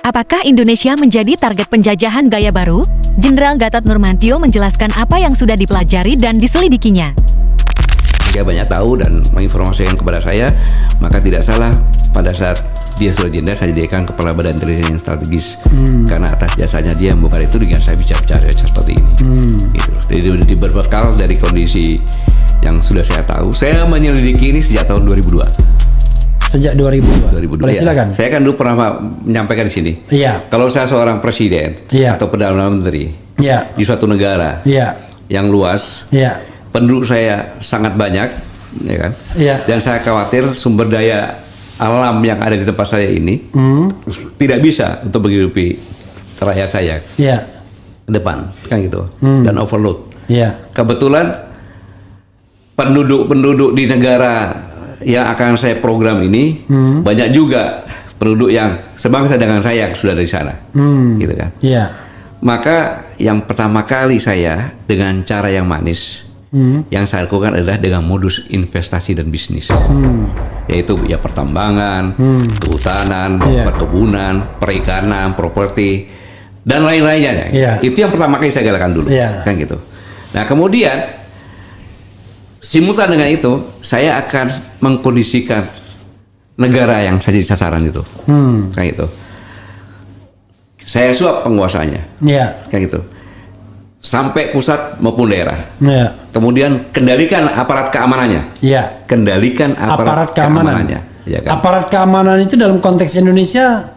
Apakah Indonesia menjadi target penjajahan gaya baru? Jenderal Gatot Nurmantio menjelaskan apa yang sudah dipelajari dan diselidikinya. Dia banyak tahu dan menginformasikan kepada saya, maka tidak salah pada saat dia sudah jenderal saya jadikan kepala Badan Intelijen Strategis karena atas jasanya dia membongkar itu dengan saya bicara seperti ini. Gitu. Jadi berbekal dari kondisi yang sudah saya tahu, saya menyelidiki ini sejak tahun 2002. Sejak 2002. Boleh Ya. silakan. Saya kan dulu pernah menyampaikan di sini. Iya. Kalau saya seorang presiden atau perdana menteri di suatu negara yang luas, penduduk saya sangat banyak, ya kan? Dan saya khawatir sumber daya alam yang ada di tempat saya ini tidak bisa untuk menghidupi rakyat saya ke depan, kan gitu. Dan overload. Kebetulan penduduk di negara yang akan saya program ini banyak juga penduduk yang sebangsa dengan saya yang sudah dari sana, gitu kan. Maka yang pertama kali saya dengan cara yang manis, yang saya lakukan adalah dengan modus investasi dan bisnis, yaitu ya pertambangan, kehutanan, perkebunan, perikanan, properti dan lain-lainnya. Itu yang pertama kali saya galakan dulu, kan gitu. Nah kemudian simultan dengan itu, saya akan mengkondisikan negara yang saya jadi sasaran itu, kayak gitu. Saya suap penguasanya, kayak gitu, sampai pusat maupun daerah. Kemudian kendalikan aparat keamanannya. Kendalikan aparat keamanannya. Ya kan? Aparat keamanan itu dalam konteks Indonesia?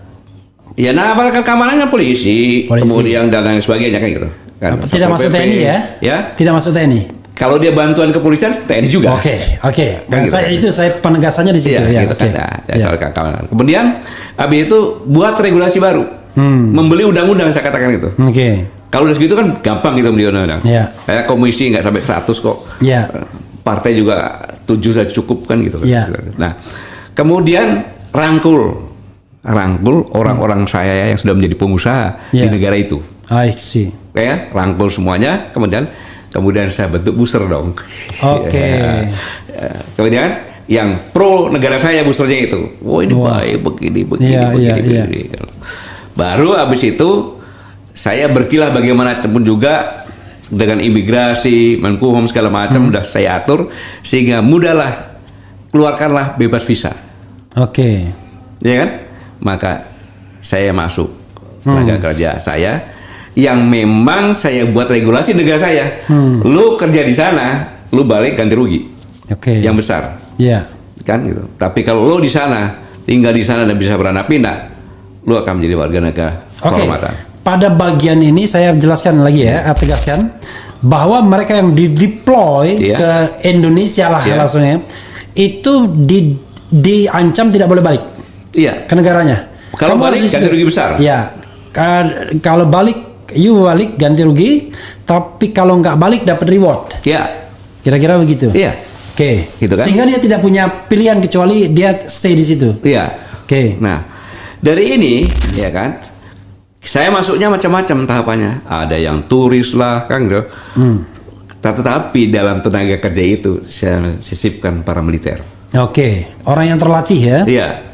Ya, nah aparat keamanannya polisi, kemudian dan lain sebagainya, kayak gitu. Kan? Tidak masuk TNI ya? Tidak masuk TNI. Kalau dia bantuan kepolisian, TNI juga. Oke. Kan Nah, gitu. saya penegasannya di situ. Gitu kan. Kemudian, habis itu buat regulasi baru, membeli undang-undang saya katakan itu. Kalau udah segitu kan gampang kita beli undang-undang. Saya komisi nggak sampai 100 kok. Partai juga 7 sudah cukup kan gitu. Nah, kemudian rangkul orang-orang saya yang sudah menjadi pengusaha di negara itu. Rangkul semuanya, kemudian saya bentuk booster dong. Kemudian yang pro negara saya boosternya itu, ini baik begini. Baru habis itu saya berkilah bagaimana pun juga dengan imigrasi, Menkumham segala macam udah saya atur sehingga mudahlah keluarkanlah bebas visa. Ya kan? Maka saya masuk tenaga kerja saya yang memang saya buat regulasi negara saya. Lu kerja di sana, lu balik ganti rugi. Yang besar. Kan gitu. Tapi kalau lu di sana, tinggal di sana dan bisa beranak pindah, lu akan menjadi warga negara kehormatan. Pada bagian ini saya jelaskan lagi tegaskan bahwa mereka yang dideploy ke Indonesia lah langsungnya itu diancam tidak boleh balik. Ke negaranya. Kalau balik ganti rugi besar. Kalau balik balik ganti rugi, tapi kalau nggak balik dapat reward. Kira-kira begitu. Gitu kan? Sehingga dia tidak punya pilihan kecuali dia stay di situ. Nah, dari ini ya kan, saya masuknya macam-macam tahapannya. Ada yang turis lah, kan gitu. Tetapi dalam tenaga kerja itu saya sisipkan para militer. Orang yang terlatih ya.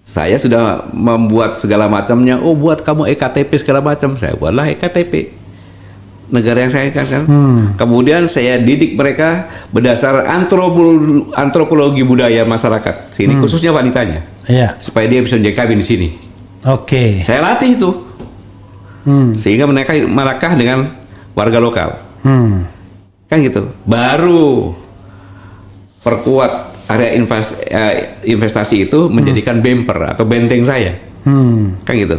Saya sudah membuat segala macamnya. Buat kamu EKTP segala macam. Saya buatlah EKTP negara yang saya kan. Kemudian saya didik mereka berdasar antropologi budaya masyarakat sini, khususnya wanitanya, supaya dia bisa menjadi kabin di sini. Saya latih itu, sehingga mereka melakah dengan warga lokal, kan gitu. Baru perkuat area investasi itu menjadikan bumper atau benteng saya, kan gitu.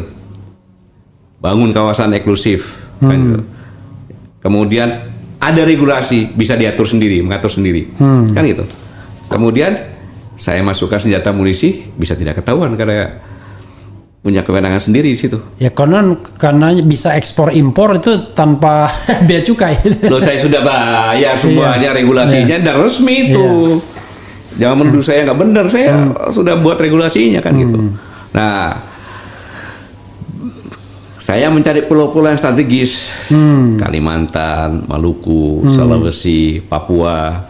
Bangun kawasan eksklusif, kan gitu. Kemudian ada regulasi, bisa diatur sendiri, mengatur sendiri, kan gitu. Kemudian saya masukkan senjata munisi, bisa tidak ketahuan karena punya kewenangan sendiri di situ. Karena bisa ekspor impor itu tanpa bea cukai. Loh, saya sudah bayar semuanya regulasinya dan resmi itu. Jangan menuduh saya nggak benar, saya sudah buat regulasinya kan gitu. Nah, saya mencari pulau-pulau yang strategis, Kalimantan, Maluku, Sulawesi, Papua,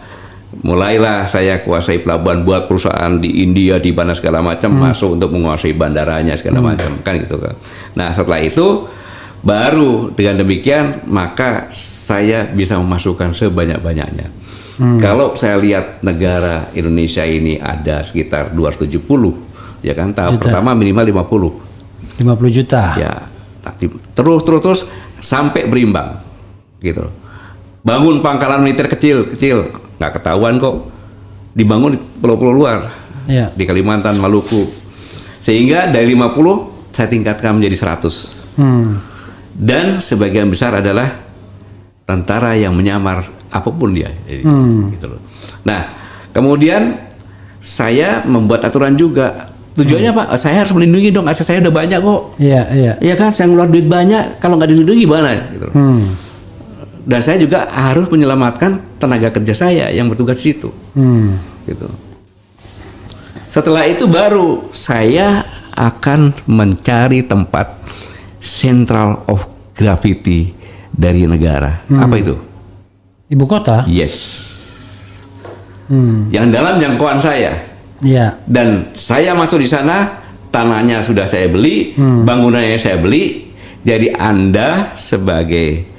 mulailah saya kuasai pelabuhan, buat perusahaan di India, di mana segala macam, masuk untuk menguasai bandaranya segala macam, kan gitu kan. Nah setelah itu baru dengan demikian maka saya bisa memasukkan sebanyak-banyaknya. Kalau saya lihat negara Indonesia ini ada sekitar 270, ya kan, tahap pertama minimal 50 juta. ya, terus sampai berimbang gitu. Bangun pangkalan militer kecil nggak ketahuan kok, dibangun di pulau-pulau luar, Ya. di Kalimantan, Maluku, sehingga dari 50 saya tingkatkan menjadi 100. Dan sebagian besar adalah tentara yang menyamar apapun dia, gitu loh. Nah kemudian saya membuat aturan juga, tujuannya Pak, saya harus melindungi dong, aset saya udah banyak kok. Iya kan, saya ngeluar duit banyak, kalau nggak dilindungi gimana gitu. Dan saya juga harus menyelamatkan tenaga kerja saya yang bertugas di situ. Gitu. Setelah itu baru saya akan mencari tempat central of gravity dari negara. Apa itu? Ibu kota? Yes. Yang dalam jangkauan saya. Iya. Dan saya masuk di sana, tanahnya sudah saya beli, bangunannya saya beli. Jadi Anda sebagai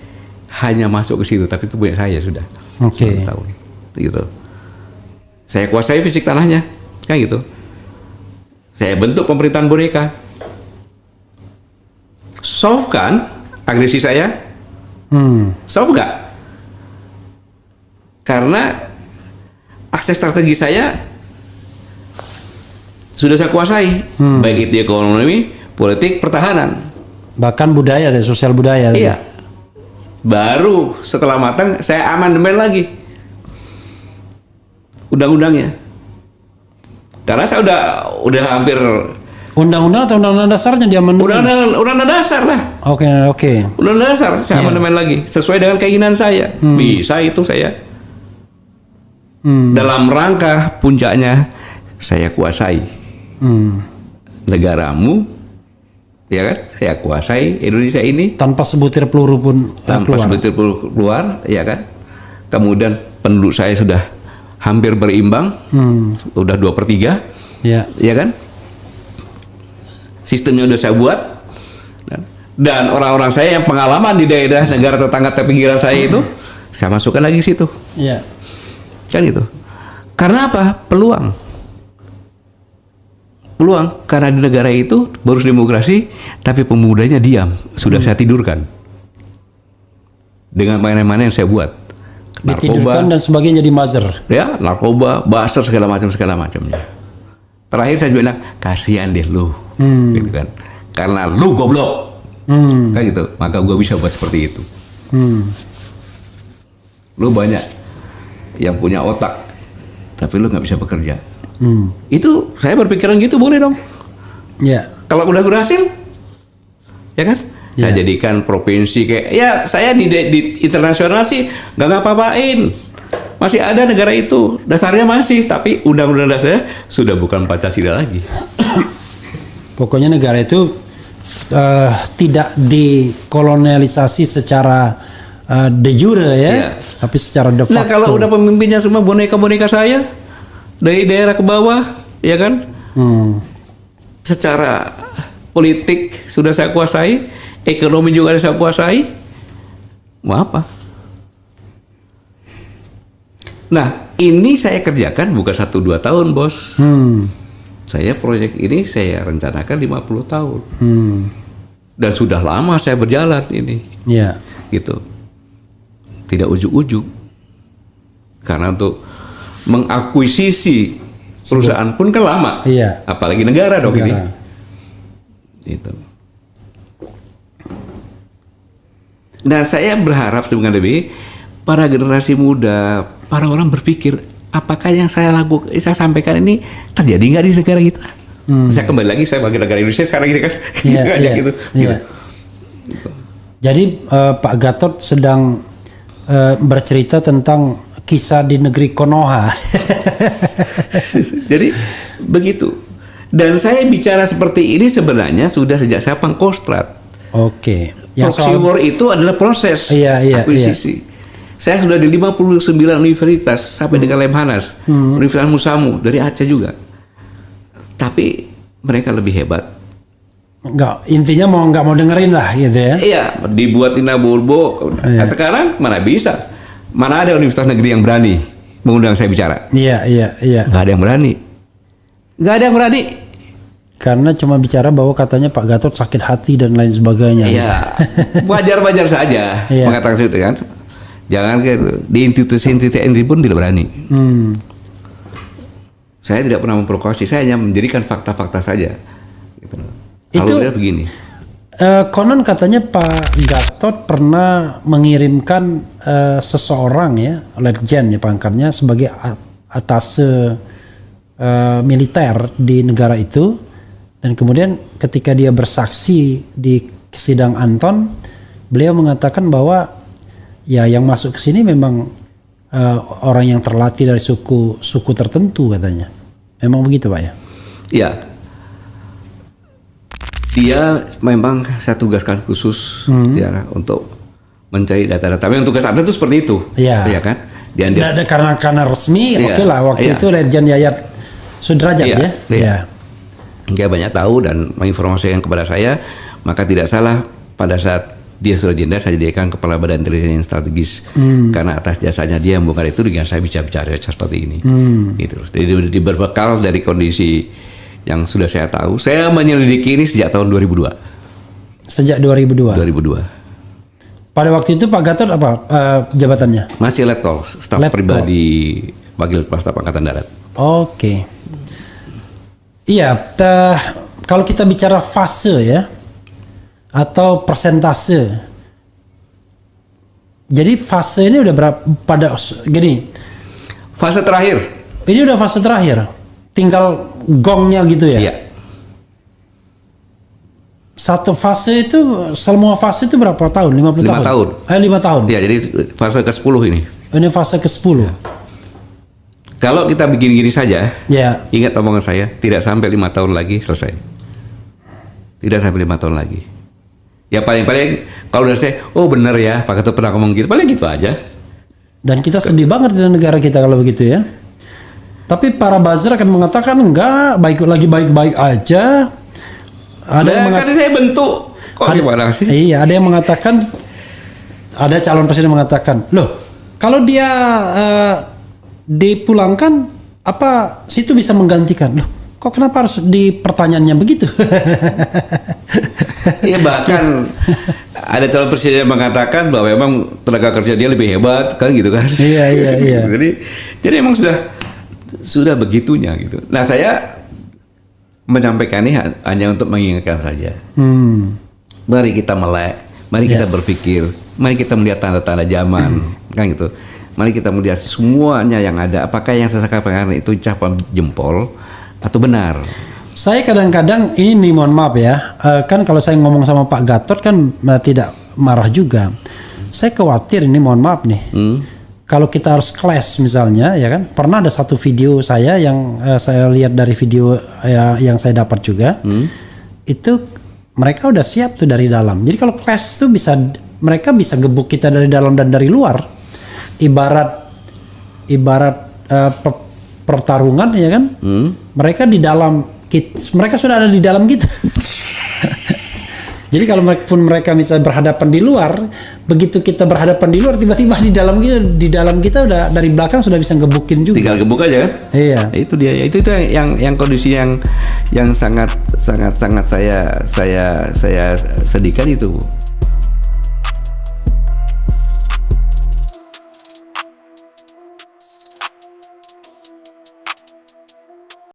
hanya masuk ke situ, tapi itu punya saya sudah. Oke. 10 tahun. Gitu. Saya kuasai fisik tanahnya, kan gitu. Saya bentuk pemerintahan boneka. Soft kan agresi saya? Soft nggak? Karena akses strategi saya sudah saya kuasai, baik itu ekonomi, politik, pertahanan, Bahkan budaya, sosial budaya. iya. Baru setelah matang saya amandemen lagi undang-undangnya, karena saya udah hampir Undang-undang atau undang-undang dasarnya dia undang-undang dasar lah. Oke. Undang-undang dasar saya amandemen lagi sesuai dengan keinginan saya. Bisa itu saya. Dalam rangka puncaknya saya kuasai negaramu, ya kan? Saya kuasai Indonesia ini Tanpa sebutir peluru pun tanpa keluar. sebutir peluru keluar, ya kan? Kemudian penduduk saya sudah hampir berimbang, udah 2/3, ya kan? Sistemnya udah saya buat, dan orang-orang saya yang pengalaman di daerah negara tetangga pinggiran saya itu, saya masukkan lagi situ. Iya. Kan itu. Karena apa? Peluang karena di negara itu baru demokrasi, tapi pemudanya diam. Sudah saya tidurkan dengan mana-mana yang saya buat. Ditidurkan dan sebagainya di mazar. Ya, narkoba, buzzer, segala macamnya. Terakhir saya bilang, kasihan deh lu, gitu kan? Karena lu goblok, kan gitu. Maka gua bisa buat seperti itu. Lu banyak yang punya otak, tapi lu nggak bisa bekerja. Itu saya berpikiran gitu, boleh dong. Iya. Kalau udah berhasil, ya kan? Saya jadikan provinsi kayak, ya saya di internasional sih nggak ngapa-ngapain. Masih ada negara itu, dasarnya masih, tapi undang-undang dasarnya sudah bukan Pancasila lagi. Pokoknya negara itu tidak dikolonialisasi secara de jure ya, Iya. tapi secara de facto. Nah kalau udah pemimpinnya semua boneka-boneka saya dari daerah ke bawah, ya kan? Secara politik sudah saya kuasai, ekonomi juga saya kuasai, mau apa? Nah ini saya kerjakan bukan 1-2 tahun, bos. Saya proyek ini saya rencanakan 50 tahun. Dan sudah lama saya berjalan ini. Iya. Gitu. Tidak ujuk-ujuk. Karena untuk mengakuisisi perusahaan pun kan lama. Iya. Apalagi negara dong ini. Gitu. Nah, saya berharap dengan lebih para generasi muda, para orang berpikir, apakah yang saya sampaikan ini terjadi nggak di negara kita? Saya kembali lagi, saya bagi negara Indonesia sekarang ini kan. Iya. Gitu. Jadi Pak Gatot sedang bercerita tentang kisah di negeri Konoha. Jadi begitu. Dan saya bicara seperti ini sebenarnya sudah sejak saya Pangkostrat. Oke. Proxy war itu adalah proses akuisisi. Saya sudah di 59 universitas sampai dengan Lemhanas, Universitas Musamu dari Aceh juga. Tapi mereka lebih hebat. Enggak, intinya nggak mau dengerin lah gitu ya. Iya, dibuatin Bulbo. Nah, sekarang mana bisa? Mana ada universitas negeri yang berani mengundang saya bicara? Iya. Nggak ada yang berani. Nggak ada yang berani. Karena cuma bicara bahwa katanya Pak Gatot sakit hati dan lain sebagainya. Iya, wajar-wajar saja mengatakan itu kan. Jangan di institusi pun tidak berani. Saya tidak pernah memprovokasi, saya hanya mendirikan fakta-fakta saja. Gitu. Itu begini. Konon katanya Pak Gatot pernah mengirimkan seseorang ya, letjen ya pangkatnya sebagai atase militer di negara itu, dan kemudian ketika dia bersaksi di sidang Anton, beliau mengatakan bahwa ya yang masuk ke sini memang orang yang terlatih dari suku tertentu katanya. Memang begitu Pak ya? Iya. Dia memang saya tugaskan khusus ya, untuk mencari data-data. Tapi tugas Anda itu seperti itu, ya kan? Karena resmi, oke lah. Waktu itu Letjen Yayat Sudrajat ya. Dia banyak tahu dan menginformasikan kepada saya, maka tidak salah pada saat dia sudah jenderal saya jadikan kepala Badan Intelijen Strategis karena atas jasanya dia membongkar itu dengan saya bisa bicara seperti ini. Gitu. Jadi berbekal dari kondisi yang sudah saya tahu, saya menyelidiki ini sejak tahun 2002. Sejak 2002. 2002. Pada waktu itu Pak Gatot apa jabatannya? Masih Letkol, staf pribadi Wakil Kepala Staf Angkatan Darat. Oke. Iya, kalau kita bicara fase ya atau persentase. Jadi fase ini udah berapa gini. Fase terakhir. Ini udah fase terakhir. Tinggal gongnya gitu ya. Iya. Satu fase itu, semua fase itu berapa tahun? 50 5 tahun. 5 tahun. Ya, jadi fase ke-10 ini. Ini fase ke-10. Ya. Kalau kita bikin gini saja, ingat omongan saya, tidak sampai 5 tahun lagi selesai. Tidak sampai 5 tahun lagi. Ya paling-paling kalau udah saya, oh benar ya, Pak Gatot pernah ngomong gitu, paling gitu aja. Dan kita sedih banget dengan negara kita kalau begitu ya. Tapi para buzzer akan mengatakan enggak, baik-baik aja. Ada yang mengatakan saya bentuk. Kok gimana sih? Iya, ada yang mengatakan, ada calon presiden mengatakan, loh, kalau dia dipulangkan, apa situ bisa menggantikan? Loh, kok kenapa harus di pertanyaannya begitu? Iya, bahkan ada calon presiden yang mengatakan bahwa memang tenaga kerja dia lebih hebat, kan gitu kan? Iya. Jadi emang sudah begitunya gitu. Nah, saya menyampaikan ini hanya untuk mengingatkan saja. Mari kita melek, mari kita berpikir, mari kita melihat tanda-tanda zaman, kan gitu. Mari kita melihat semuanya yang ada. Apakah yang saya sampaikan itu ucapan jempol atau benar? Saya kadang-kadang ini mohon maaf ya, kan kalau saya ngomong sama Pak Gatot kan tidak marah juga. Saya khawatir ini mohon maaf nih. Kalau kita harus clash misalnya, ya kan? Pernah ada satu video saya yang saya lihat dari video yang saya dapat juga, itu mereka udah siap tuh dari dalam. Jadi kalau clash tuh mereka bisa gebuk kita dari dalam dan dari luar. Ibarat pertarungan ya kan? Mereka di dalam mereka sudah ada di dalam kita. Jadi kalau mereka misalnya berhadapan di luar, begitu kita berhadapan di luar, tiba-tiba di dalam kita udah dari belakang sudah bisa ngebukin juga. Tinggal gebuk aja kan? Iya. Itu dia. Itu yang kondisi yang sangat saya sedihkan itu.